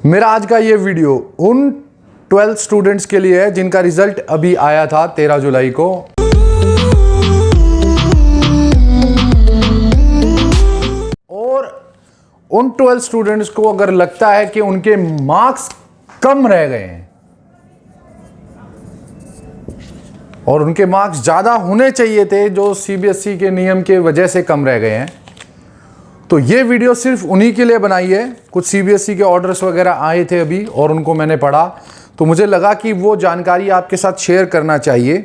मेरा आज का ये वीडियो उन 12th स्टूडेंट्स के लिए है जिनका रिजल्ट अभी आया था 13 जुलाई को। और उन 12 स्टूडेंट्स को अगर लगता है कि उनके मार्क्स कम रह गए हैं और उनके मार्क्स ज़्यादा होने चाहिए थे जो सीबीएसई के नियम के वजह से कम रह गए हैं, तो ये वीडियो सिर्फ उन्हीं के लिए बनाई है। कुछ सीबीएसई के ऑर्डर्स वगैरह आए थे अभी और उनको मैंने पढ़ा, तो मुझे लगा कि वो जानकारी आपके साथ शेयर करना चाहिए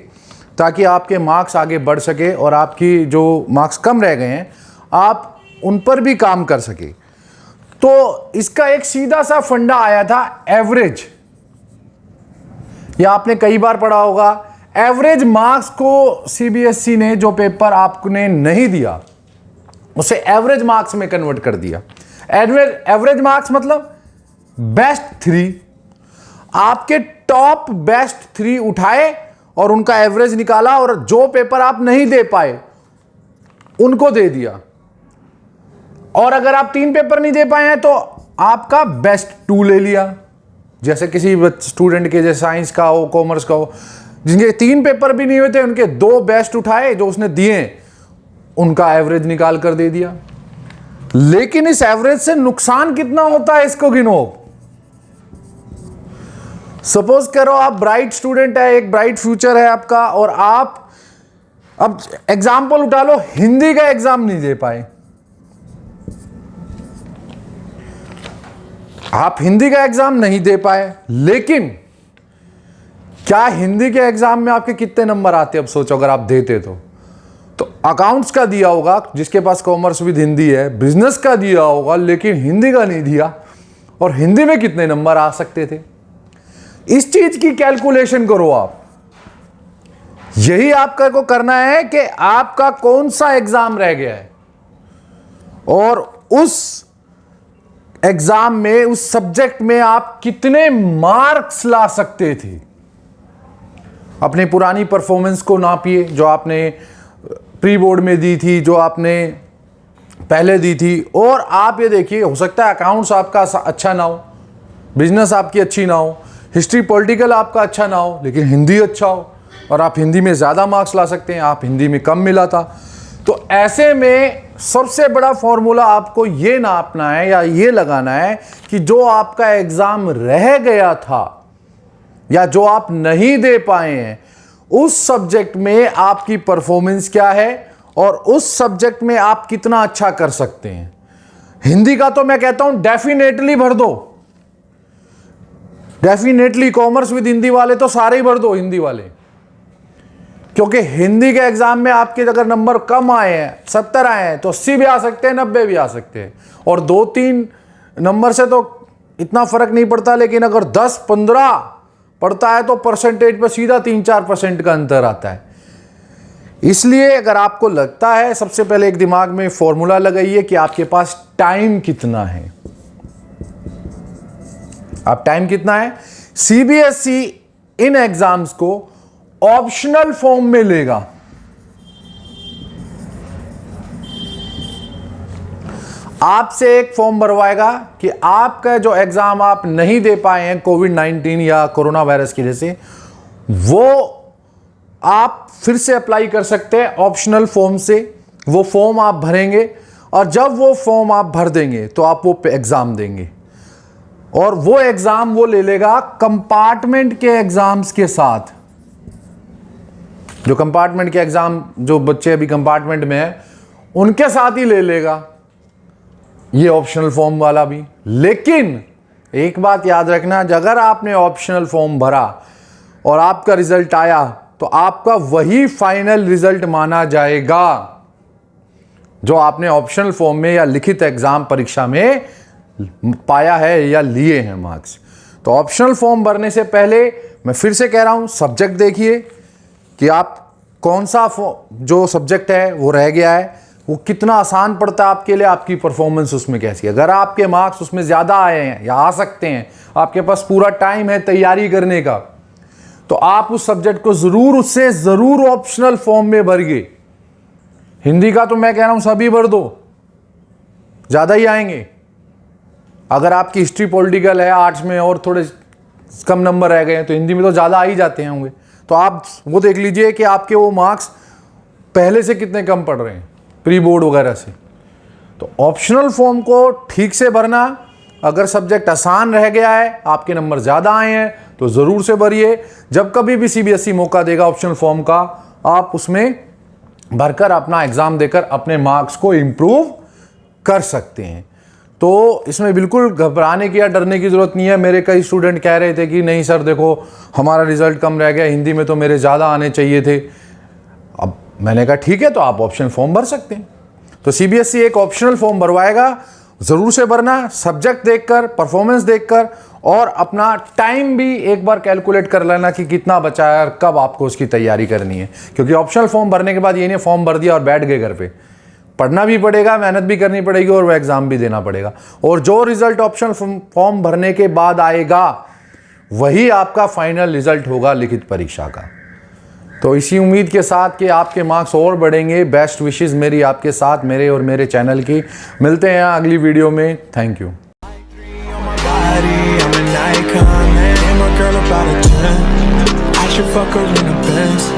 ताकि आपके मार्क्स आगे बढ़ सके और आपकी जो मार्क्स कम रह गए हैं आप उन पर भी काम कर सके। तो इसका एक सीधा सा फंडा आया था, एवरेज। या आपने कई बार पढ़ा होगा, एवरेज मार्क्स को सीबीएसई ने जो पेपर आपने नहीं दिया उसे एवरेज मार्क्स में कन्वर्ट कर दिया। एवरेज मार्क्स मतलब बेस्ट 3, आपके टॉप बेस्ट 3 उठाए और उनका एवरेज निकाला और जो पेपर आप नहीं दे पाए उनको दे दिया। और अगर आप 3 पेपर नहीं दे पाए हैं तो आपका बेस्ट 2 ले लिया। जैसे किसी स्टूडेंट के जैसे साइंस का हो, कॉमर्स का हो, जिनके 3 पेपर भी नहीं हुए थे उनके 2 बेस्ट उठाए, जो उसने दिए उनका एवरेज निकाल कर दे दिया। लेकिन इस एवरेज से नुकसान कितना होता है इसको गिनो। सपोज करो आप ब्राइट स्टूडेंट है, एक ब्राइट फ्यूचर है आपका, और आप अब एग्जाम्पल उठा लो, हिंदी का एग्जाम नहीं दे पाए। आप हिंदी का एग्जाम नहीं दे पाए, लेकिन क्या हिंदी के एग्जाम में आपके कितने नंबर आते? अब सोचो अगर आप देते तो अकाउंट्स का दिया होगा जिसके पास कॉमर्स विद हिंदी है, बिजनेस का दिया होगा लेकिन हिंदी का नहीं दिया, और हिंदी में कितने नंबर आ सकते थे? इस चीज की कैलकुलेशन करो आप। यही आपको करना है कि आपका कौन सा एग्जाम रह गया है और उस एग्जाम में, उस सब्जेक्ट में आप कितने मार्क्स ला सकते थे। अपनी पुरानी परफॉर्मेंस को नापिए, जो आपने प्री बोर्ड में दी थी, जो आपने पहले दी थी, और आप ये देखिए, हो सकता है अकाउंट्स आपका अच्छा ना हो, बिजनेस आपकी अच्छी ना हो, हिस्ट्री पॉलिटिकल आपका अच्छा ना हो, लेकिन हिंदी अच्छा हो और आप हिंदी में ज़्यादा मार्क्स ला सकते हैं, आप हिंदी में कम मिला था। तो ऐसे में सबसे बड़ा फॉर्मूला आपको ये नापना है या ये लगाना है कि जो आपका एग्ज़ाम रह गया था या जो आप नहीं दे पाए हैं, उस सब्जेक्ट में आपकी परफॉर्मेंस क्या है और उस सब्जेक्ट में आप कितना अच्छा कर सकते हैं। हिंदी का तो मैं कहता हूं डेफिनेटली भर दो, डेफिनेटली। कॉमर्स विद हिंदी वाले तो सारे ही भर दो, हिंदी वाले, क्योंकि हिंदी के एग्जाम में आपके अगर नंबर कम आए हैं, 70 आए हैं, तो 80 भी आ सकते हैं, 90 भी आ सकते हैं, और 2-3 नंबर से तो इतना फर्क नहीं पड़ता। लेकिन अगर 10-15 पड़ता है तो परसेंटेज पर सीधा 3-4% का अंतर आता है। इसलिए अगर आपको लगता है, सबसे पहले एक दिमाग में फॉर्मूला लगाइए कि आपके पास टाइम कितना है। आप टाइम कितना है? सीबीएसई इन एग्जाम्स को ऑप्शनल फॉर्म में लेगा। आपसे एक फॉर्म भरवाएगा कि आपका जो एग्जाम आप नहीं दे पाए हैं कोविड-19 या कोरोना वायरस की वजह से, वो आप फिर से अप्लाई कर सकते हैं ऑप्शनल फॉर्म से। वो फॉर्म आप भरेंगे और जब वो फॉर्म आप भर देंगे तो आप वो एग्जाम देंगे, और वो एग्जाम वो ले लेगा कंपार्टमेंट के एग्जाम्स के साथ। जो कंपार्टमेंट के एग्जाम, जो बच्चे अभी कंपार्टमेंट में है, उनके साथ ही ले लेगा ये ऑप्शनल फॉर्म वाला भी। लेकिन एक बात याद रखना, अगर आपने ऑप्शनल फॉर्म भरा और आपका रिजल्ट आया तो आपका वही फाइनल रिजल्ट माना जाएगा जो आपने ऑप्शनल फॉर्म में या लिखित एग्जाम परीक्षा में पाया है या लिए हैं मार्क्स। तो ऑप्शनल फॉर्म भरने से पहले मैं फिर से कह रहा हूं, सब्जेक्ट देखिए कि आप कौन सा जो सब्जेक्ट है वो रह गया है, वो कितना आसान पड़ता है आपके लिए, आपकी परफॉर्मेंस उसमें कैसी है। अगर आपके मार्क्स उसमें ज़्यादा आए हैं या आ सकते हैं, आपके पास पूरा टाइम है तैयारी करने का, तो आप उस सब्जेक्ट को ज़रूर ऑप्शनल फॉर्म में भरिए। हिंदी का तो मैं कह रहा हूं सभी भर दो, ज़्यादा ही आएंगे। अगर आपकी हिस्ट्री पॉलिटिकल है, आर्ट्स में और थोड़े कम नंबर रह गए हैं तो हिंदी में तो ज़्यादा आ ही जाते होंगे। तो आप वो देख लीजिए कि आपके वो मार्क्स पहले से कितने कम पड़ रहे हैं प्री बोर्ड वगैरह से। तो ऑप्शनल फॉर्म को ठीक से भरना, अगर सब्जेक्ट आसान रह गया है, आपके नंबर ज़्यादा आए हैं तो ज़रूर से भरिए। जब कभी भी सीबीएसई मौका देगा ऑप्शनल फॉर्म का, आप उसमें भरकर अपना एग्ज़ाम देकर अपने मार्क्स को इम्प्रूव कर सकते हैं। तो इसमें बिल्कुल घबराने की या डरने की ज़रूरत नहीं है। मेरे कई स्टूडेंट कह रहे थे कि नहीं सर देखो हमारा रिज़ल्ट कम रह गया, हिंदी में तो मेरे ज़्यादा आने चाहिए थे। अब मैंने कहा ठीक है, तो आप ऑप्शनल फॉर्म भर सकते हैं। तो सीबीएसई एक ऑप्शनल फॉर्म भरवाएगा, ज़रूर से भरना, सब्जेक्ट देखकर, परफॉर्मेंस देखकर, और अपना टाइम भी एक बार कैलकुलेट कर लेना कि कितना बचा है और कब आपको उसकी तैयारी करनी है। क्योंकि ऑप्शनल फॉर्म भरने के बाद ये नहीं फॉर्म भर दिया और बैठ गए घर पे, पढ़ना भी पड़ेगा, मेहनत भी करनी पड़ेगी और वो एग्ज़ाम भी देना पड़ेगा। और जो रिज़ल्ट ऑप्शनल फॉर्म भरने के बाद आएगा वही आपका फाइनल रिज़ल्ट होगा लिखित परीक्षा का। तो इसी उम्मीद के साथ कि आपके मार्क्स और बढ़ेंगे, बेस्ट विशेस मेरी आपके साथ, मेरे और मेरे चैनल की। मिलते हैं अगली वीडियो में। Thank you. I'm an icon, man. And my girl about a 10. I should fuck her in a Benz.